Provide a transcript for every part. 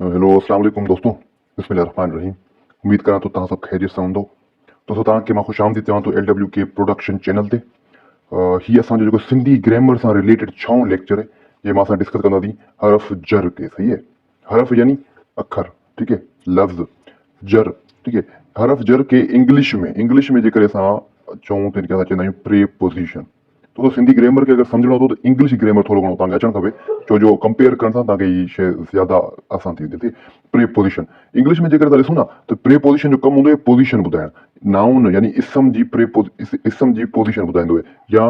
Hello अस्सलाम वालेकुम दोस्तों, बिस्मिल्लाहिर्रहमानिर्रहीम। उम्मीद करा तो तव्हां सब ख़ैरियत सां हूंदो। दोस्तों तव्हांखे मां ख़ुशामदीद चवां थो LW के प्रोडक्शन चैनल ते। ही असांजो जेको सिंधी ग्रामर सां रिलेटेड 6 लेक्चर है जंहिंमां असां डिस्कस कंदासीं हरफ जर के। सही है, हरफ यानी अखर, ठीक है, लफ्ज़ जर, ठीक है। हरफ जर के इंग्लिश में जेकर असां चऊं त हिनखे असां चवंदा आहियूं प्रीपोजिशन। तो सिंधी ग्रामर के अगर समझणो हो तो इंग्लिश ग्रामर थोड़ो घणो तव्हांखे अचणु खपे, छो जो कंपेयर करण सां तव्हांखे हीअ शइ ज़्यादा आसान थी वेंदी। प्रीपोजिशन इंग्लिश में जेकर असां ॾिसूं न त प्रीपोजिशन जो कमु हूंदो आहे पोजीशन ॿुधाइणु, नाउन यानी इसम जी पोजीशन ॿुधाईंदो आहे, या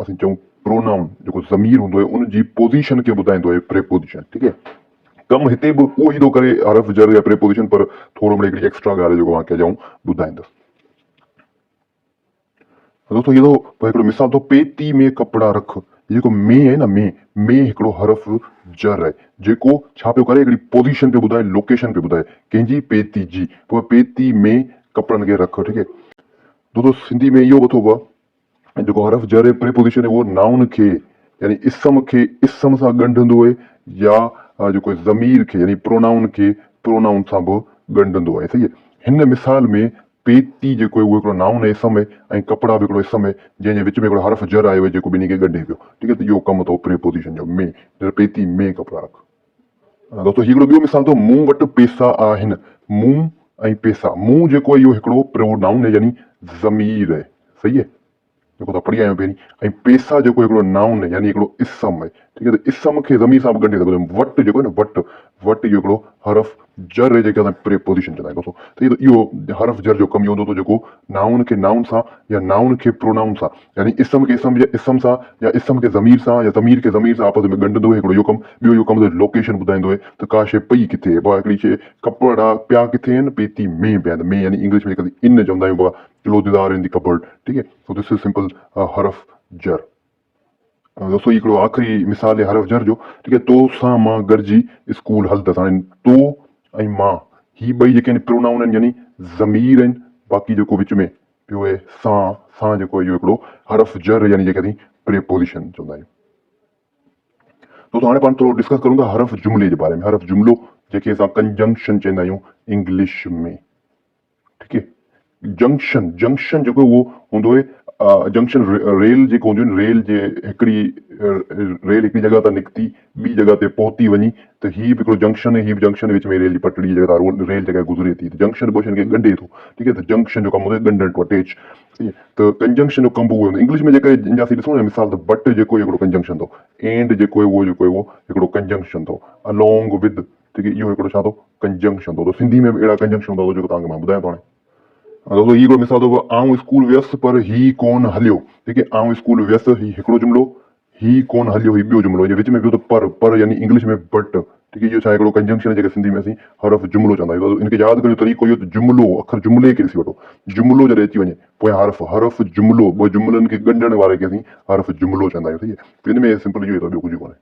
असीं चऊं प्रोनाउन जेको ज़मीर हूंदो आहे उन जी पोजीशन खे ॿुधाईंदो आहे प्रीपोजिशन, ठीक है। कमु हिते बि उहो ई थो करे हरफ जर या प्रीपोजिशन, पर थोरो मिड़ई हिकिड़ी एक्स्ट्रा ॻाल्हि जेको मां कजाऊं ॿुधाईंदुसि। दोस्तों ये तो हिकिड़ो मिसाल तो पेती में कपड़ा रख, जेको में आहे न, में हिकिड़ो हरफ जर आहे जेको छा पियो करे, हिकिड़ी पोजीशन पे ॿुधाए, लोकेशन पे ॿुधाए कंहिंजी, पेती जी। पोइ पेती में कपड़नि खे रख, ठीक है। दोस्तों सिंधी में इहो बि थो जेको हरफ जर आहे प्रीपोजिशन आहे उहो नाउन खे यानी इसम सां ॻंढंदो आहे, या जेको ज़मीर खे यानी प्रोनाउन खे प्रोनाउन सां बि ॻंढंदो आहे। सही है। हिन मिसाल में पेती जेको आहे उहो हिकिड़ो नाउन आहे, इसम आहे, ऐं कपड़ा बि हिकिड़ो इसम आहे जंहिंजे विच में हिकिड़ो हरफ जर आयो आहे जेको ॿिन्ही खे ॻंढे पियो, ठीक है। त इहो कमु अथव प्रीपोजिशन जो, में, पेती में कपड़ा रख। दोस्तों हिकिड़ो ॿियो मिसाल अथव, मूं वटि पैसा आहिनि। मूं ऐं पैसा, मूं जेको आहे इहो हिकिड़ो प्रोनाउन आहे यानी ज़मीर आहे, सही है, जेको तव्हां पढ़ी आया आहियो पहिरीं। ऐं पैसा जेको हिकिड़ो नाउन आहे यानी हिकिड़ो इसम आहे, ठीक है। त इसम खे ज़मीर सां बि ॻंढे सघंदो आहियूं। वटि जेको आहे न, वटि इहो हिकिड़ो हरफ जर आहे जेके असां प्रीपोजिशन चवंदा आहियूं। दोस्तों त इहो हरफ जर जो कमु इहो हूंदो थो जेको नाउन खे नाउन सां या नाउन खे प्रोनाउन सां यानी इसम खे इसम सां या इसम खे ज़मीर सां या ज़मीर खे ज़मीर सां आपस में ॻंढंदो आहे, हिकिड़ो इहो कमु। ॿियो इहो कमु लोकेशन ॿुधाईंदो आहे त का शइ पई किथे आहे, हिकिड़ी शइ कपिड़ा पिया किथे आहिनि, पेती में पिया आहिनि। में यानी इंग्लिश में कॾहिं इन चवंदा आहियूं, clothes are in the cupboard, ठीक है। सो दिस इज सिंपल हरफ जर। दोस्तों हिकिड़ो आख़िरी मिसाल आहे हरफ जर जो, ठीक है। तो सां मां गॾिजी स्कूल हलंदसि। हाणे तो ऐं मां ही ॿई जेके आहिनि प्रोनाउन आहिनि यानी ज़मीर आहिनि, बाक़ी जेको विच में पियो आहे सां जेको इहो हिकिड़ो हरफ जर यानी जेके असीं प्रीपोजिशन चवंदा आहियूं। दोस्तों हाणे पाण थोरो डिस्कस करूं था हरफ जुमिले जे बारे में। हरफ जुमिलो जेके असां कंजंक्शन चवंदा आहियूं इंग्लिश में, ठीक है। जंक्शन जेको उहो हूंदो आहे, जंक्शन रेल जेको हूंदियूं आहिनि, रेल जे हिकिड़ी जॻह तां निकिती ॿी जॻह ते पहुती वञी, त हीअ बि हिकिड़ो जंक्शन आहे, हीअ बि जंक्शन विच में रेल जी पटड़ी जी जॻह तां रेल जेका गुज़रे थी, त जंक्शन पोशन खे ॻंढे थो, ठीक है। त जंक्शन जो कमु हूंदो आहे ॻंढण टू अटैच, त कंजंक्शन जो कमु उहो हूंदो। इंग्लिश में जेके असीं ॾिसूं न मिसाल, त बट जेको हिकिड़ो कंजंक्शन अथव, एंड जेको आहे उहो हिकिड़ो कंजंक्शन अथव, अलोंग विद, ठीक है, इहो हिकिड़ो छा अथव, कंजंक्शन अथव। सिंधी में बि अहिड़ा कंजंक्शन अथव जेको तव्हांखे मां ॿुधायां थो। हाणे दोस्तों ही हिकिड़ो मिसाल अथव, आउं स्कूल वियसि पर ही कोन हलियो, ठीक है। आउं स्कूल वियसि, ही हिकिड़ो जुमिलो, ही कोन हलियो ही ॿियो जुमिलो, विच में ॿियो त पर यानी इंग्लिश में बट, ठीक है। इहो छा हिकिड़ो कंजंक्शन आहे जेके सिंधी में असीं हरफ जुमिलो चवंदा आहियूं। इनखे यादि करण जो तरीक़ो इहो, जुमिलो अखर जुमिले खे ॾिसी वठो, जुमिलो जॾहिं अची वञे पोइ हरफ जुमिलो, ॿ जुमिलनि खे ॻंढण वारे खे असीं हरफ जुमिलो चवंदा आहियूं, सही है। हिन में सिंपल इहो ई अथव, ॿियो कुझु कोन्हे।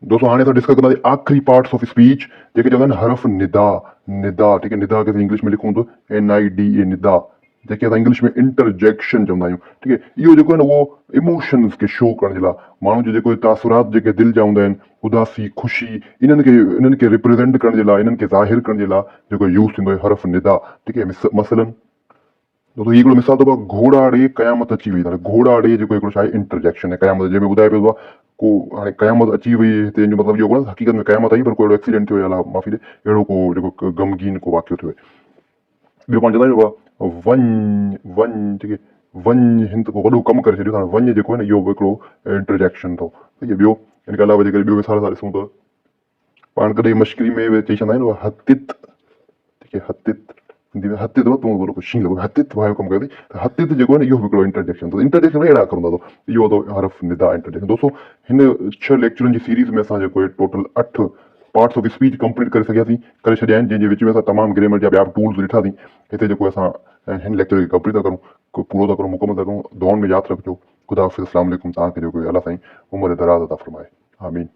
दोस्तों हाणे असां डिस्कस कंदासीं आख़िरी पार्ट्स ऑफ स्पीच जेके चवंदा आहिनि हरफ निदा, ठीक है। निदा खे इंग्लिश में लिखूं त NIDA, निदा, जेके असां इंग्लिश में इंटरजेक्शन चवंदा आहियूं, ठीक है। इहो जेको आहे न उहो इमोशंस खे शो करण जे लाइ, माण्हू जो जेको तासुरात जेके दिलि जा हूंदा आहिनि, उदासी, ख़ुशी, इन्हनि खे रिप्रेज़ेंट करण जे लाइ, इन्हनि खे ज़ाहिर करण जे लाइ जेको यूज़ थींदो आहे हरफ निदा, ठीक है। मसलन दोस्तों हिकिड़ो मिसाल अथव, घोड़ा ॾे क़यामत अची वई। घोड़ा ॾे जेको हिकिड़ो छा आहे, इंटरजेक्शन आहे क़यामत, जंहिंमें ॿुधाए पियो आहे को हाणे क़यामत अची वई, हिते जो मतिलबु इहो कोन्हे हक़ीक़त में क़यामत आई, पर कोई अहिड़ो एक्सीडेंट थियो या माफ़ी ॾे, अहिड़ो को जेको गमगीन को वाक़ियो थियो आहे। ॿियो पाण चवंदा आहियूं वञ, ठीक है, वञ हिन त को वॾो कमु करे छॾियो। हाणे वञ जेको आहे न इहो हिकिड़ो इंटरजेक्शन अथव, ठीक है। ॿियो हिन खां अलावा जेकर ॿियो मिसाल असां ॾिसूं त पाण कॾहिं मश्करी में चई छॾंदा आहियूं हतित, ठीक है, हतित, हिंदी में हतित तूं बोलो कुझु लॻो हतित वारो कमु करे, त हतित जेको आहे न इहो हिकिड़ो इंटरजेक्शन अथव। इंटरजेक्शन में अहिड़ा करूं था, इहो अथव हरफ निदा, इंटरजेक्शन। दोस्तों हिन 6 लेक्चरनि जी सीरीज़ में असां जेको आहे total 8 parts of speech complete करे सघियासीं, करे छॾिया आहिनि, जंहिंजे विच में असां तमामु ग्रामर जा ॿिया टूल्स ॾिठासीं। हिते जेको असां हिन लेक्चर खे कंप्लीट था करूं, पूरो था करूं, मुकमल था करूं। दुआउनि में यादि रखिजो। ख़ुदा हाफ़िज़, अस्सलाम वालेकुम। तव्हांखे जेको अल्लाह साईं उमिरि दराज़ अता फ़रमाए, आमीन।